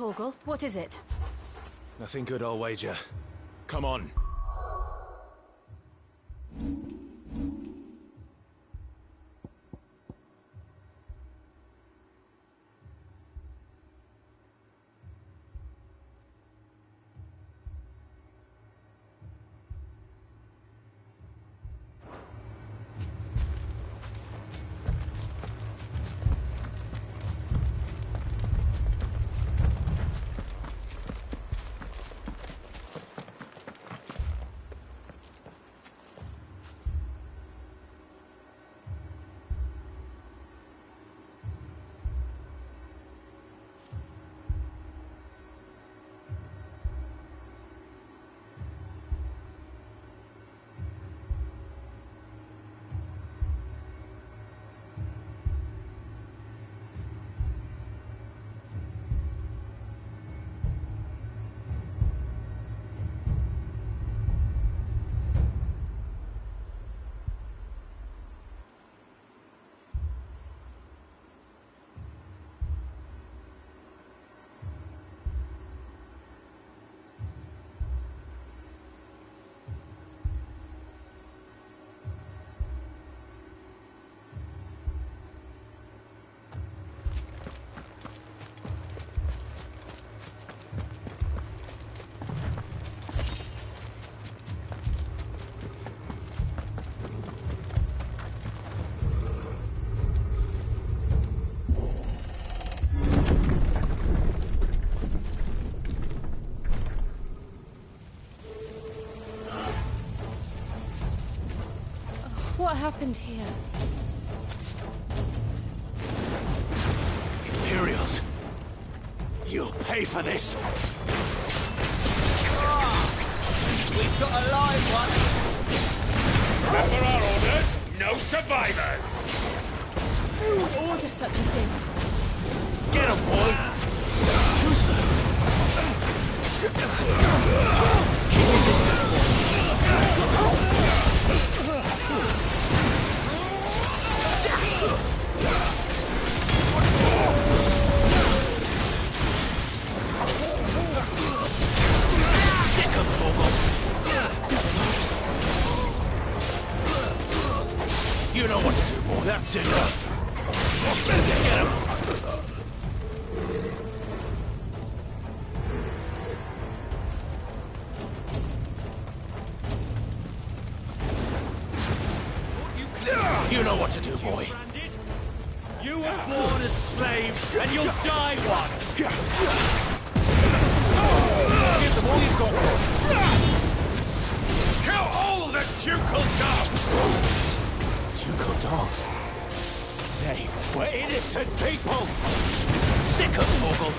Torgal, what is it? Nothing good, I'll wager. Come on. What happened here? Imperials! You'll pay for this! We've got a live one! Remember our orders? No survivors! Who would order such a thing? Get him, boy! Too slow! Keep your distance, boy! Sick of Torgal! You know what to do, boy. That's it. Get him! You know what to do, boy. You were born a slave, and you'll die one! Give them all you've got. Kill all the ducal dogs! Ducal dogs? They were innocent people! Sick of Torgal!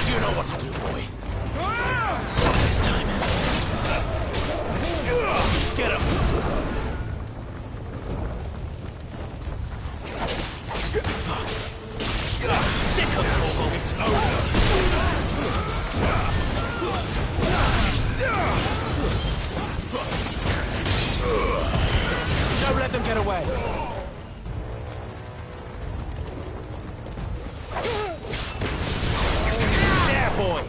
You know what to do, boy. Not this time. Get him! Sick of Torgal! It's over! Don't let them get away! There, boy!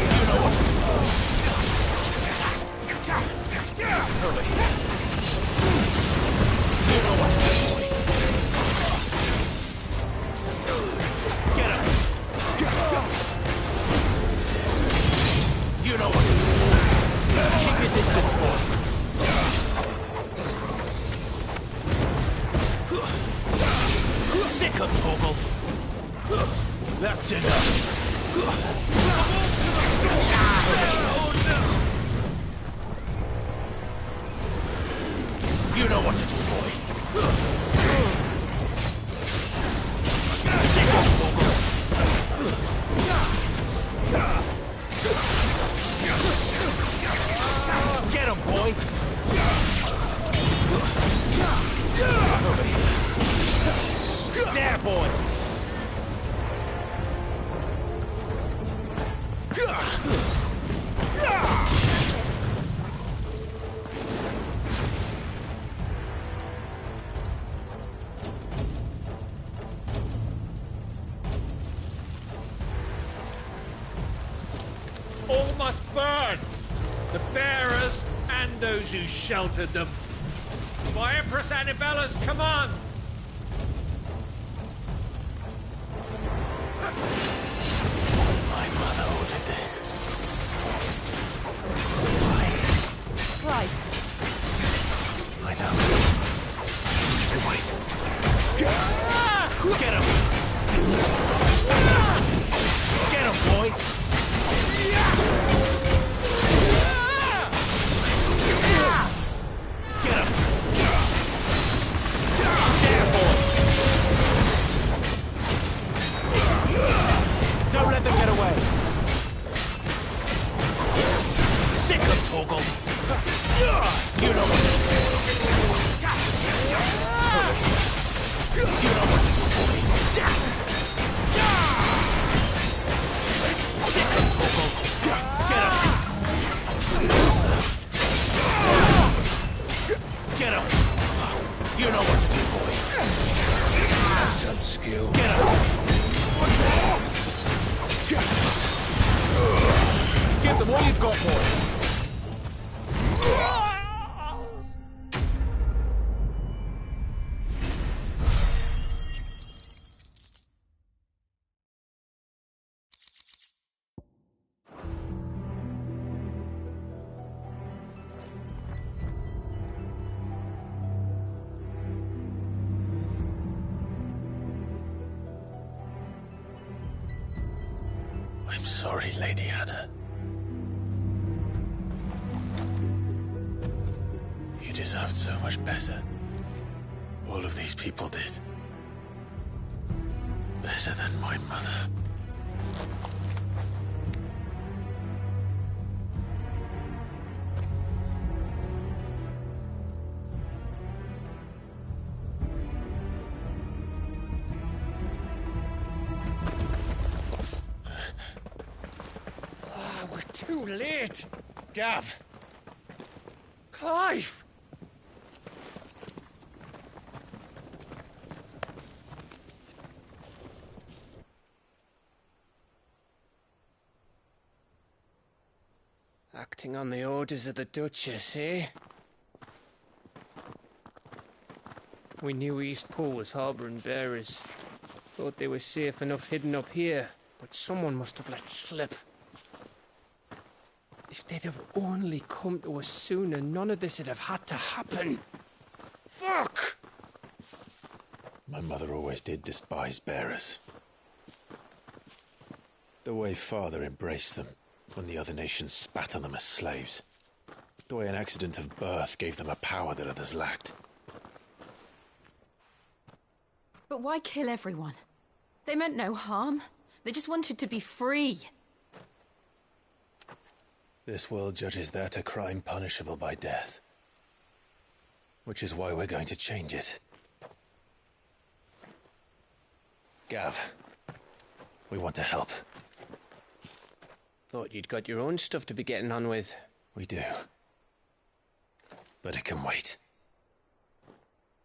You know what to do. Hurry. You know what to do, boy. Get him! You know what to do. Keep your distance, boy. Sick of Torgal. That's enough. You know what to do, boy. Sick of Torgal. Get him, boy. There, boy. must burn. The bearers and those who sheltered them. By Empress Annivella's command. My mother ordered this. Clive, I know. Wait. Get him! Get him, boy! Get him! There, boy! Don't let them get away! Sick of Torgal! You know what to do. You know what to do, boy. Sick of Torgal. Get him. Get him. You know what to do, boy. Have some skill. Get him. Give them all you've got, boy. I'm sorry, Lady Hannah. You deserved so much better. All of these people did. Better than my mother. Too late! Gav! Clive! Acting on the orders of the Duchess, eh? We knew Eastpool was harbouring bearers. Thought they were safe enough hidden up here, but someone must have let slip. If they'd have only come to us sooner, none of this would have had to happen. Fuck! My mother always did despise bearers. The way Father embraced them when the other nations spat on them as slaves. The way an accident of birth gave them a power that others lacked. but why kill everyone? They meant no harm. They just wanted to be free. This world judges that a crime punishable by death. Which is why we're going to change it. Gav, we want to help. Thought you'd got your own stuff to be getting on with. We do. But it can wait.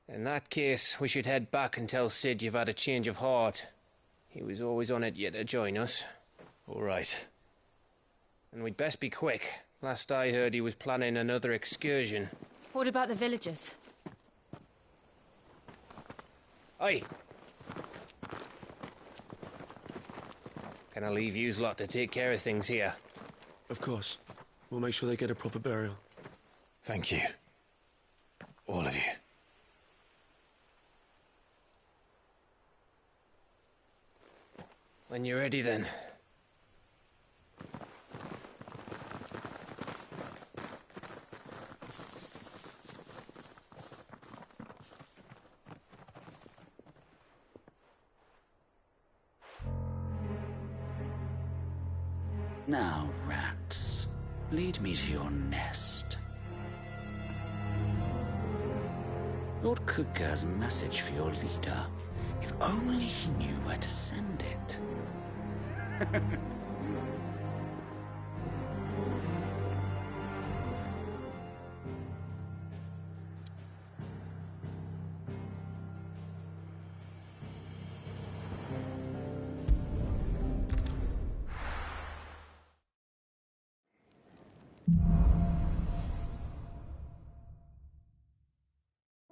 In that case, we should head back and tell Sid you've had a change of heart. He was always on it yet to join us. All right. And we'd best be quick. Last I heard, he was planning another excursion. What about the villagers? Aye. Can I leave yous lot to take care of things here? Of course. We'll make sure they get a proper burial. Thank you. All of you. When you're ready, then. Now, rats, lead me to your nest. Lord Kuka has a message for your leader. If only he knew where to send it.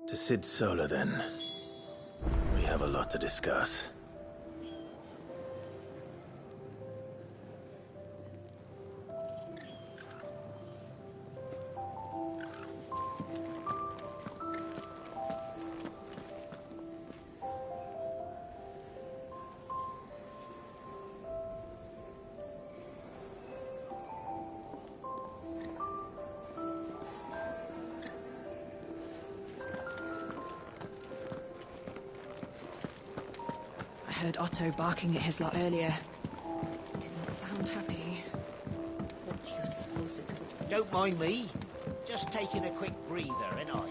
To Sid Solar, then. We have a lot to discuss. I heard Otto barking at his lot earlier. Didn't sound happy. What do you suppose it is? Don't mind me. Just taking a quick breather, ain't I?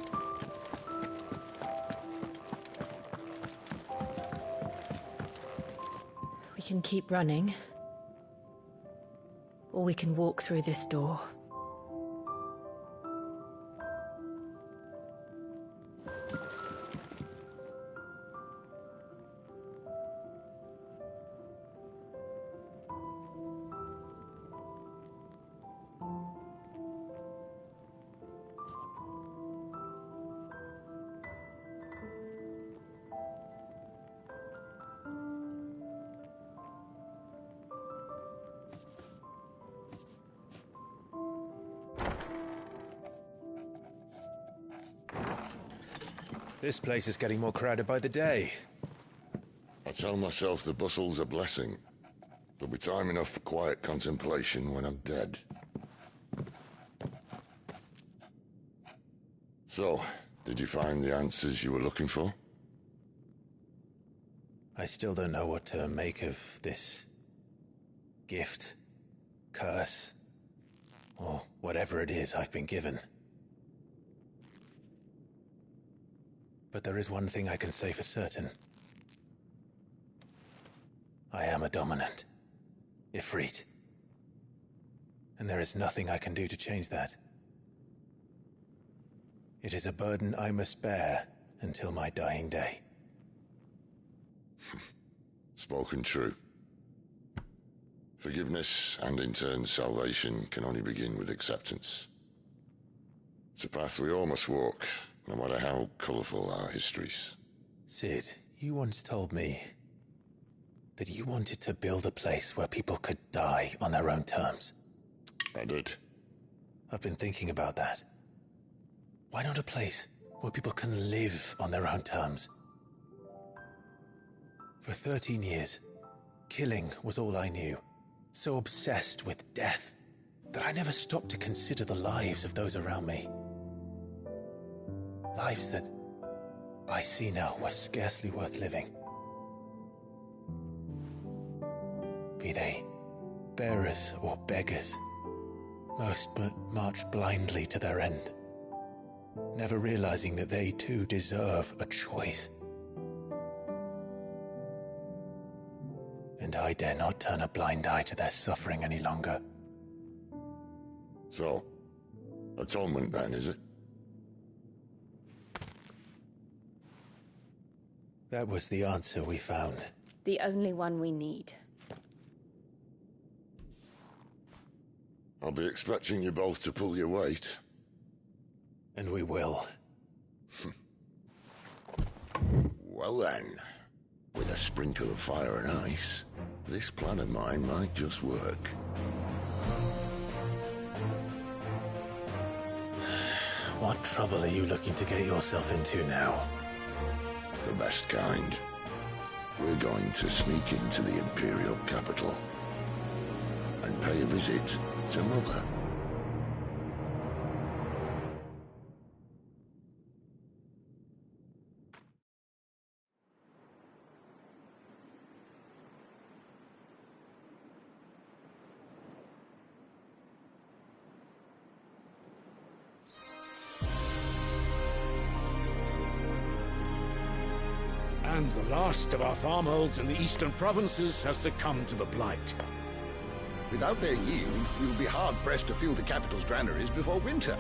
We can keep running. Or we can walk through this door. This place is getting more crowded by the day. I tell myself the bustle's a blessing. There'll be time enough for quiet contemplation when I'm dead. So, did you find the answers you were looking for? I still don't know what to make of this gift, curse, or whatever it is I've been given. But there is one thing I can say for certain. I am a dominant, Ifrit. And there is nothing I can do to change that. It is a burden I must bear until my dying day. Spoken true. Forgiveness, and in turn salvation, can only begin with acceptance. It's a path we all must walk, no matter how colourful our histories. Sid, you once told me that you wanted to build a place where people could die on their own terms. I did. I've been thinking about that. Why not a place where people can live on their own terms? For 13 years, killing was all I knew. So obsessed with death that I never stopped to consider the lives of those around me. Lives that I see now were scarcely worth living. Be they bearers or beggars, most march blindly to their end, never realizing that they too deserve a choice. And I dare not turn a blind eye to their suffering any longer. So, atonement then, is it? That was the answer we found. The only one we need. I'll be expecting you both to pull your weight. And we will. Well then, with a sprinkle of fire and ice, this plan of mine might just work. What trouble are you looking to get yourself into now? The best kind. We're going to sneak into the Imperial capital and pay a visit to Mother. And the last of our farmholds in the eastern provinces has succumbed to the blight. Without their yield, we will be hard-pressed to fill the capital's granaries before winter.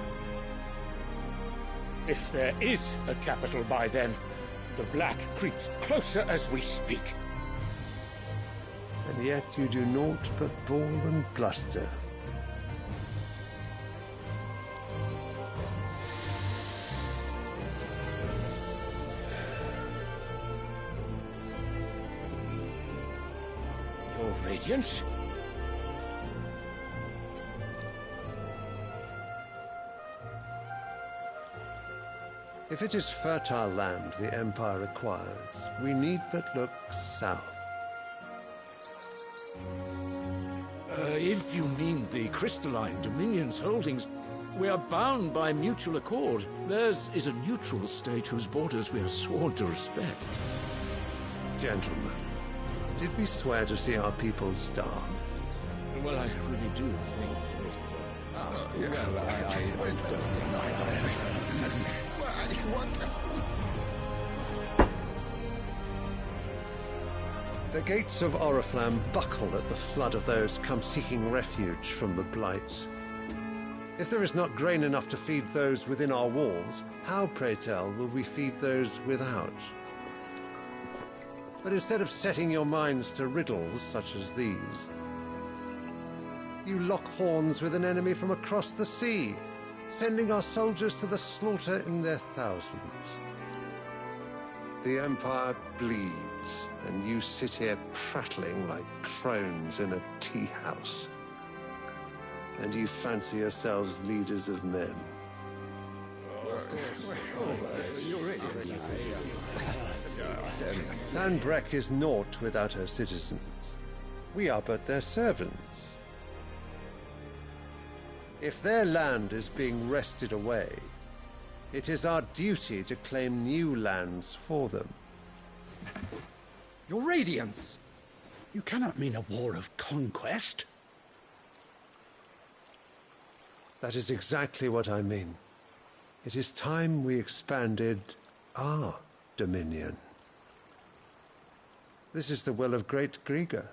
If there is a capital by then, the black creeps closer as we speak. And yet you do naught but bawl and bluster. Your Radiance? If it is fertile land the Empire requires, we need but look south. If you mean the crystalline Dominion's holdings, we are bound by mutual accord. Theirs is a neutral state whose borders we are sworn to respect. Gentlemen, did we swear to see our people starve? Well, I really do think The gates of Oriflamme buckle at the flood of those come seeking refuge from the Blight. If there is not grain enough to feed those within our walls, how, pray tell, will we feed those without? But instead of setting your minds to riddles such as these, you lock horns with an enemy from across the sea, sending our soldiers to the slaughter in their thousands. The Empire bleeds, and you sit here prattling like crones in a tea house. And you fancy yourselves leaders of men. Sandbreck is naught without her citizens. We are but their servants. If their land is being wrested away, it is our duty to claim new lands for them. Your Radiance! You cannot mean a war of conquest. That is exactly what I mean. It is time we expanded our dominion. This is the will of great Grieger.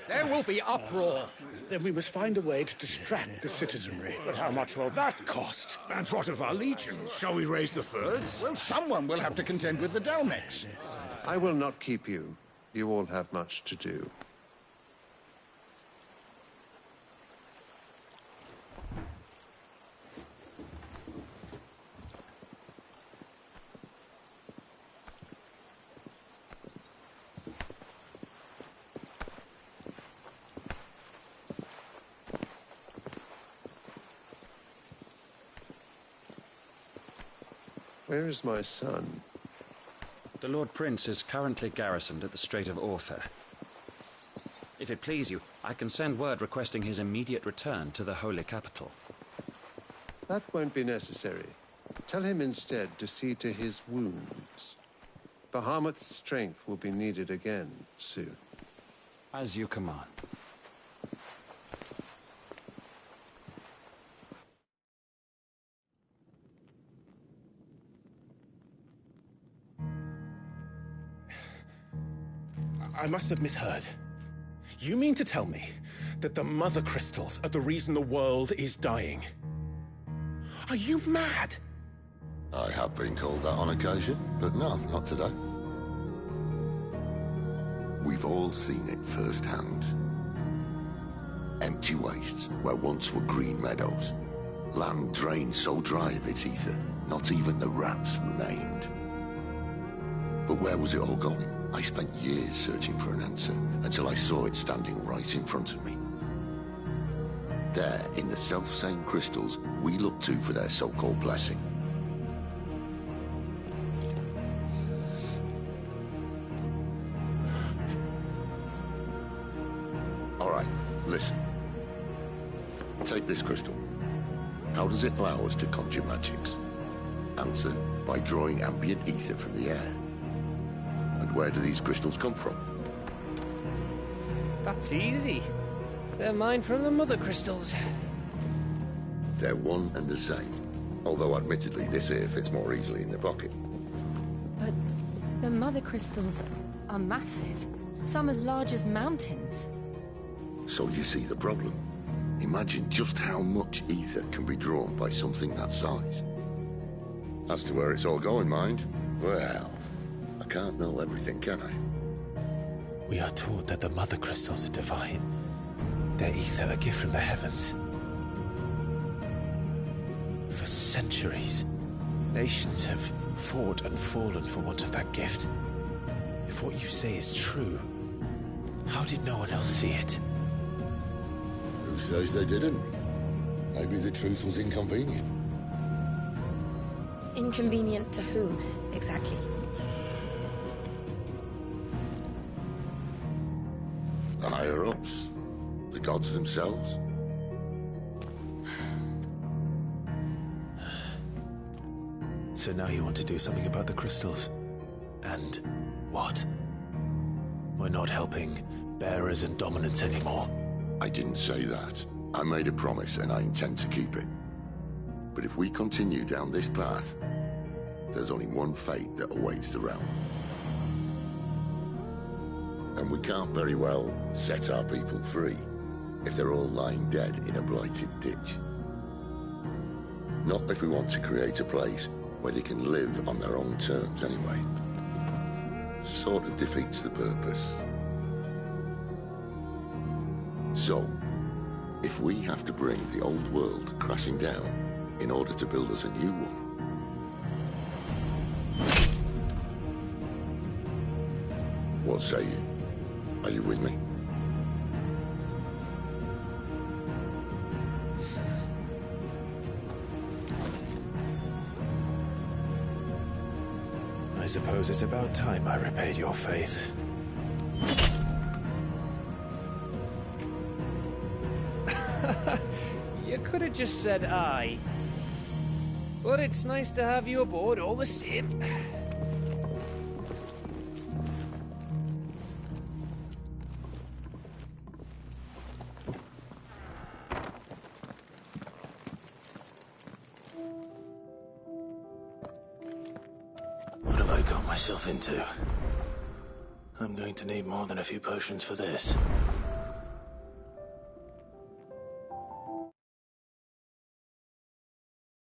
There will be uproar. Then we must find a way to distract the citizenry. But how much will that cost? And what of our legions? Shall we raise the Thirds? Well, someone will have to contend with the Dalmex. I will not keep you. You all have much to do. Where is my son? The Lord Prince is currently garrisoned at the Strait of Arthur. If it please you, I can send word requesting his immediate return to the Holy Capital. That won't be necessary. Tell him instead to see to his wounds. Bahamut's strength will be needed again soon. As you command. I must have misheard. You mean to tell me that the Mother Crystals are the reason the world is dying? Are you mad? I have been called that on occasion, but no, not today. We've all seen it firsthand. Empty wastes where once were green meadows. Land drained so dry of its ether, not even the rats remained. But where was it all going? I spent years searching for an answer, until I saw it standing right in front of me. There, in the self-same crystals we look to for their so-called blessing. All right, listen. Take this crystal. How does it allow us to conjure magics? Answer, by drawing ambient ether from the air. And where do these crystals come from? That's easy. They're mined from the Mother Crystals. They're one and the same. Although admittedly this here fits more easily in the pocket. But the Mother Crystals are massive. Some as large as mountains. So you see the problem. Imagine just how much ether can be drawn by something that size. As to where it's all going, mind, well, I can't know everything, can I? We are taught that the Mother Crystals are divine. Their ether a gift from the heavens. For centuries, nations have fought and fallen for want of that gift. If what you say is true, how did no one else see it? Who says they didn't? Maybe the truth was inconvenient. Inconvenient to whom, exactly? The higher-ups? The gods themselves? So now you want to do something about the crystals. And what? We're not helping bearers and dominants anymore. I didn't say that. I made a promise and I intend to keep it. But if we continue down this path, there's only one fate that awaits the realm. And we can't very well set our people free if they're all lying dead in a blighted ditch. Not if we want to create a place where they can live on their own terms anyway. Sort of defeats the purpose. So, if we have to bring the old world crashing down in order to build us a new one, what say you? Are you with me? I suppose it's about time I repaid your faith. You could have just said aye. But it's nice to have you aboard all the same. What have I got myself into? I'm going to need more than a few potions for this.